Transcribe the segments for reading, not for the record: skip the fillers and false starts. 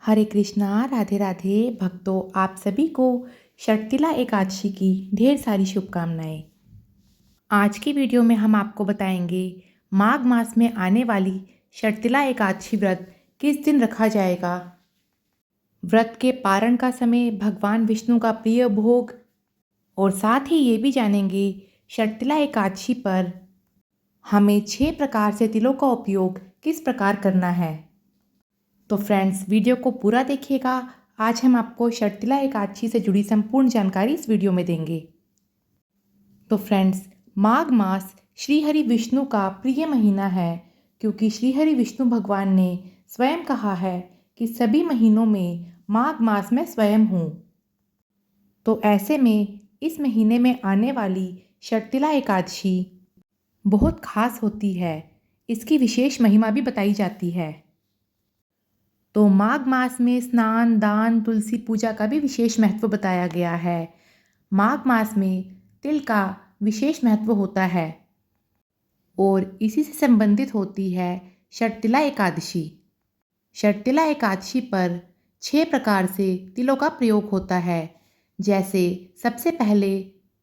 हरे कृष्णा, राधे राधे भक्तों, आप सभी को षटतिला एकादशी की ढेर सारी शुभकामनाएं। आज की वीडियो में हम आपको बताएंगे माघ मास में आने वाली षटतिला एकादशी व्रत किस दिन रखा जाएगा, व्रत के पारण का समय, भगवान विष्णु का प्रिय भोग, और साथ ही ये भी जानेंगे षटतिला एकादशी पर हमें 6 प्रकार से तिलों का उपयोग किस प्रकार करना है। तो फ्रेंड्स, वीडियो को पूरा देखिएगा। आज हम आपको षटतिला एकादशी से जुड़ी संपूर्ण जानकारी इस वीडियो में देंगे। तो फ्रेंड्स, माघ मास श्री हरि विष्णु का प्रिय महीना है, क्योंकि श्री हरि विष्णु भगवान ने स्वयं कहा है कि सभी महीनों में माघ मास में स्वयं हूँ। तो ऐसे में इस महीने में आने वाली षटतिला एकादशी बहुत खास होती है। इसकी विशेष महिमा भी बताई जाती है। तो माघ मास में स्नान, दान, तुलसी पूजा का भी विशेष महत्व बताया गया है। माघ मास में तिल का विशेष महत्व होता है और इसी से संबंधित होती है षटतिला एकादशी। षटतिला एकादशी पर 6 प्रकार से तिलों का प्रयोग होता है। जैसे सबसे पहले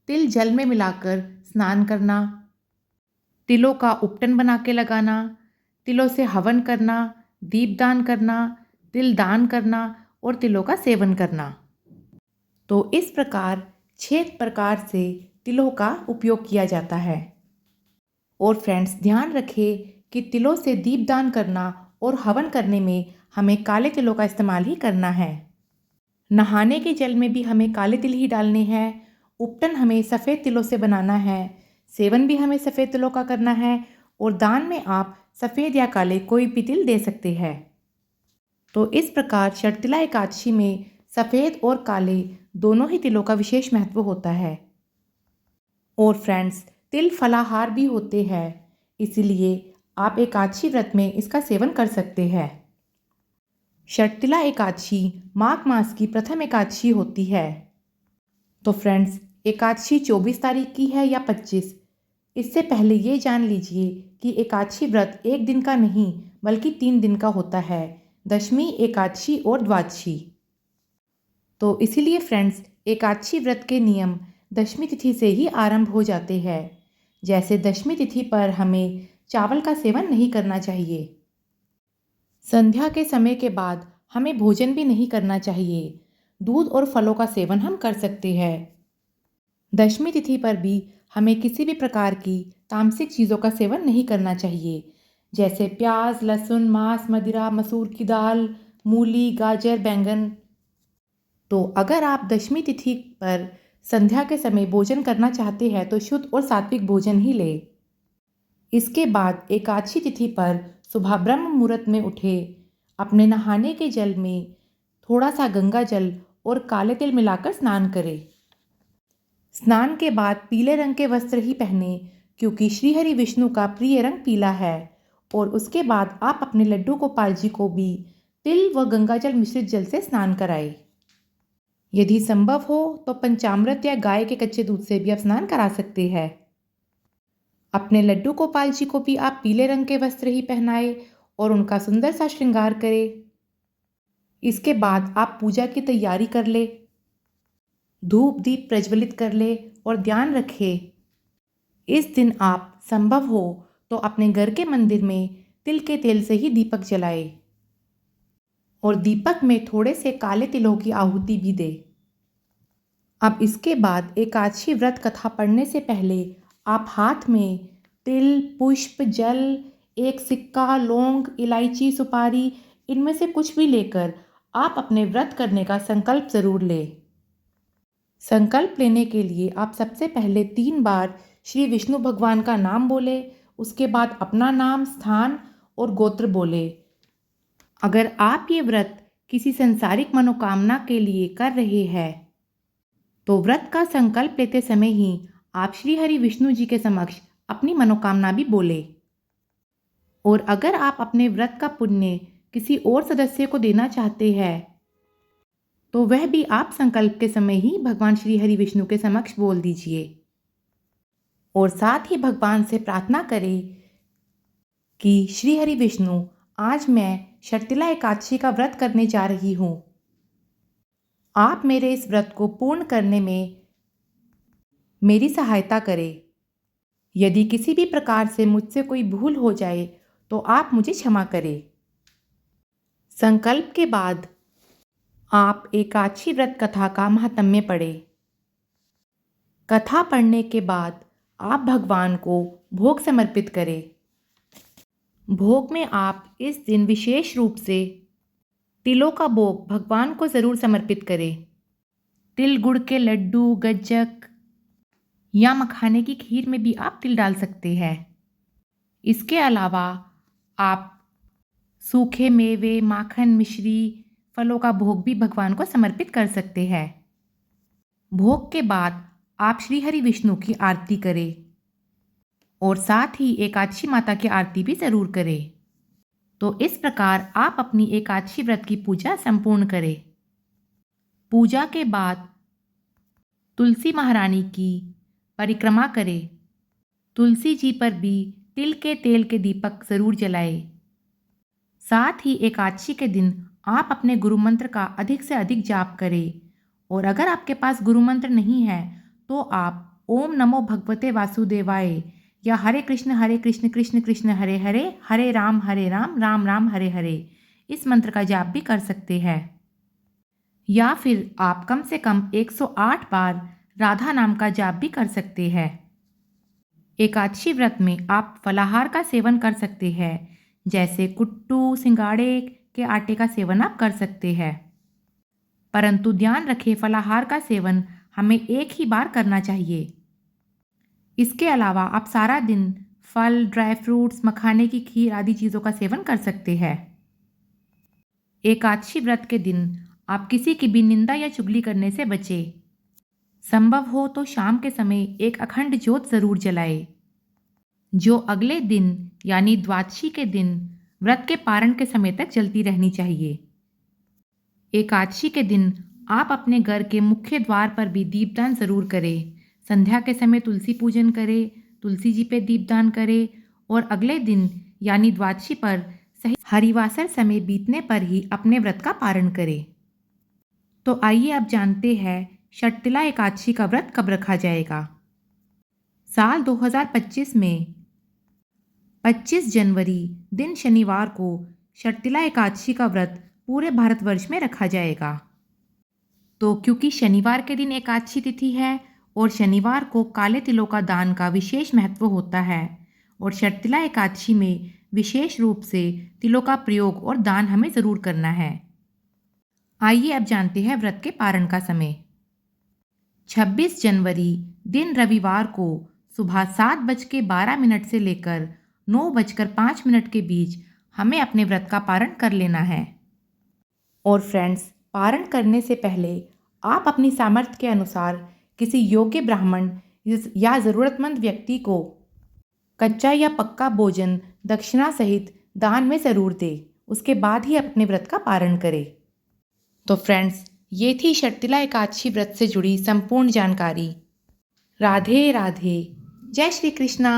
तिल जल में मिलाकर स्नान करना, तिलों का उपटन बना के लगाना, तिलों से हवन करना, दीपदान करना, तिल दान करना और तिलों का सेवन करना। तो इस प्रकार 6 प्रकार से तिलों का उपयोग किया जाता है। और फ्रेंड्स, ध्यान रखें कि तिलों से दीपदान करना और हवन करने में हमें काले तिलों का इस्तेमाल ही करना है। नहाने के जल में भी हमें काले तिल ही डालने हैं। उपटन हमें सफ़ेद तिलों से बनाना है। सेवन भी हमें सफ़ेद तिलों का करना है और दान में आप सफ़ेद या काले कोई भी तिल दे सकते हैं। तो इस प्रकार षटतिला एकादशी में सफ़ेद और काले दोनों ही तिलों का विशेष महत्व होता है। और फ्रेंड्स, तिल फलाहार भी होते हैं, इसीलिए आप एकादशी व्रत में इसका सेवन कर सकते हैं। षटतिला एकादशी माघ मास की प्रथम एकादशी होती है। तो फ्रेंड्स, एकादशी 24 तारीख की है या 25। इससे पहले ये जान लीजिए कि एकादशी व्रत एक दिन का नहीं बल्कि 3 दिन का होता है, दशमी, एकादशी और द्वादशी। तो इसीलिए फ्रेंड्स, एकादशी व्रत के नियम दशमी तिथि से ही आरंभ हो जाते हैं। जैसे दशमी तिथि पर हमें चावल का सेवन नहीं करना चाहिए। संध्या के समय के बाद हमें भोजन भी नहीं करना चाहिए। दूध और फलों का सेवन हम कर सकते हैं। दशमी तिथि पर भी हमें किसी भी प्रकार की तामसिक चीज़ों का सेवन नहीं करना चाहिए, जैसे प्याज, लहसुन, मांस, मदिरा, मसूर की दाल, मूली, गाजर, बैंगन। तो अगर आप दशमी तिथि पर संध्या के समय भोजन करना चाहते हैं तो शुद्ध और सात्विक भोजन ही लें। इसके बाद एकादशी तिथि पर सुबह ब्रह्म मुहूर्त में उठे, अपने नहाने के जल में थोड़ा सा गंगा जल और काले तिल मिलाकर स्नान करें। स्नान के बाद पीले रंग के वस्त्र ही पहने, क्योंकि श्री हरि विष्णु का प्रिय रंग पीला है। और उसके बाद आप अपने लड्डू गोपाल जी को भी तिल व गंगा जल मिश्रित जल से स्नान कराएं। यदि संभव हो तो पंचामृत या गाय के कच्चे दूध से भी आप स्नान करा सकते हैं। अपने लड्डू गोपाल जी को भी आप पीले रंग के वस्त्र ही पहनाएं और उनका सुंदर सा श्रृंगार करें। इसके बाद आप पूजा की तैयारी कर ले, धूप दीप प्रज्वलित कर ले और ध्यान रखें, इस दिन आप संभव हो तो अपने घर के मंदिर में तिल के तेल से ही दीपक जलाएं और दीपक में थोड़े से काले तिलों की आहुति भी दे। अब इसके बाद एकादशी व्रत कथा पढ़ने से पहले आप हाथ में तिल, पुष्प, जल, एक सिक्का, लौंग, इलायची, सुपारी, इनमें से कुछ भी लेकर आप अपने व्रत करने का संकल्प ज़रूर लें। संकल्प लेने के लिए आप सबसे पहले 3 बार श्री विष्णु भगवान का नाम बोले, उसके बाद अपना नाम, स्थान और गोत्र बोले। अगर आप ये व्रत किसी संसारिक मनोकामना के लिए कर रहे हैं तो व्रत का संकल्प लेते समय ही आप श्री हरि विष्णु जी के समक्ष अपनी मनोकामना भी बोले। और अगर आप अपने व्रत का पुण्य किसी और सदस्य को देना चाहते हैं तो वह भी आप संकल्प के समय ही भगवान श्री हरि विष्णु के समक्ष बोल दीजिए। और साथ ही भगवान से प्रार्थना करें कि श्री हरि विष्णु आज मैं शर्तिला एकादशी का व्रत करने जा रही हूँ। आप मेरे इस व्रत को पूर्ण करने में मेरी सहायता करें। यदि किसी भी प्रकार से मुझसे कोई भूल हो जाए तो आप मुझे क्षमा करें। संकल्प के बाद आप एकादशी व्रत कथा का महात्म्य पढ़ें। कथा पढ़ने के बाद आप भगवान को भोग समर्पित करें। भोग में आप इस दिन विशेष रूप से तिलों का भोग भगवान को ज़रूर समर्पित करें। तिल गुड़ के लड्डू, गज्जक या मखाने की खीर में भी आप तिल डाल सकते हैं। इसके अलावा आप सूखे मेवे, माखन, मिश्री, फलों का भोग भी भगवान को समर्पित कर सकते हैं। भोग के बाद आप श्री हरि विष्णु की आरती करें और साथ ही एकादशी माता की आरती भी ज़रूर करें। तो इस प्रकार आप अपनी एकादशी व्रत की पूजा संपूर्ण करें। पूजा के बाद तुलसी महारानी की परिक्रमा करें। तुलसी जी पर भी तिल के तेल के दीपक ज़रूर जलाएं। साथ ही एकादशी के दिन आप अपने गुरु मंत्र का अधिक से अधिक जाप करें और अगर आपके पास गुरु मंत्र नहीं है तो आप ओम नमो भगवते वासुदेवाय या हरे कृष्ण कृष्ण कृष्ण हरे हरे, हरे राम राम राम हरे हरे इस मंत्र का जाप भी कर सकते हैं। या फिर आप कम से कम 108 बार राधा नाम का जाप भी कर सकते हैं। एकादशी व्रत में आप फलाहार का सेवन कर सकते हैं, जैसे कुट्टू, सिंगाड़े के आटे का सेवन आप कर सकते हैं। परंतु ध्यान रखें, फलाहार का सेवन हमें एक ही बार करना चाहिए। इसके अलावा आप सारा दिन फल, ड्राई फ्रूट्स, मखाने की खीर आदि चीज़ों का सेवन कर सकते हैं। एकादशी व्रत के दिन आप किसी की भी निंदा या चुगली करने से बचें। संभव हो तो शाम के समय एक अखंड ज्योत जरूर जलाएं, जो अगले दिन यानी द्वादशी के दिन व्रत के पारण के समय तक जलती रहनी चाहिए। एकादशी के दिन आप अपने घर के मुख्य द्वार पर भी दीपदान जरूर करें। संध्या के समय तुलसी पूजन करें, तुलसी जी पे दीपदान करें और अगले दिन यानी द्वादशी पर सही हरिवासर समय बीतने पर ही अपने व्रत का पारण करें। तो आइए अब जानते हैं शर्तिला एकादशी का व्रत कब रखा जाएगा। साल 2025 में 25 जनवरी दिन शनिवार को शर्तिला एकादशी का व्रत पूरे भारतवर्ष में रखा जाएगा। तो क्योंकि शनिवार के दिन एकादशी तिथि है और शनिवार को काले तिलों का दान का विशेष महत्व होता है और शर्तिला एकादशी में विशेष रूप से तिलों का प्रयोग और दान हमें ज़रूर करना है। आइए अब जानते हैं व्रत के पारण का समय। 26 जनवरी दिन रविवार को सुबह 7:12 से लेकर 9:05 के बीच हमें अपने व्रत का पारण कर लेना है। और फ्रेंड्स, पारण करने से पहले आप अपनी सामर्थ्य के अनुसार किसी योग्य ब्राह्मण या ज़रूरतमंद व्यक्ति को कच्चा या पक्का भोजन दक्षिणा सहित दान में ज़रूर दें। उसके बाद ही अपने व्रत का पारण करें। तो फ्रेंड्स, ये थी शर्तिला एकादशी व्रत से जुड़ी संपूर्ण जानकारी। राधे राधे। जय श्री कृष्णा।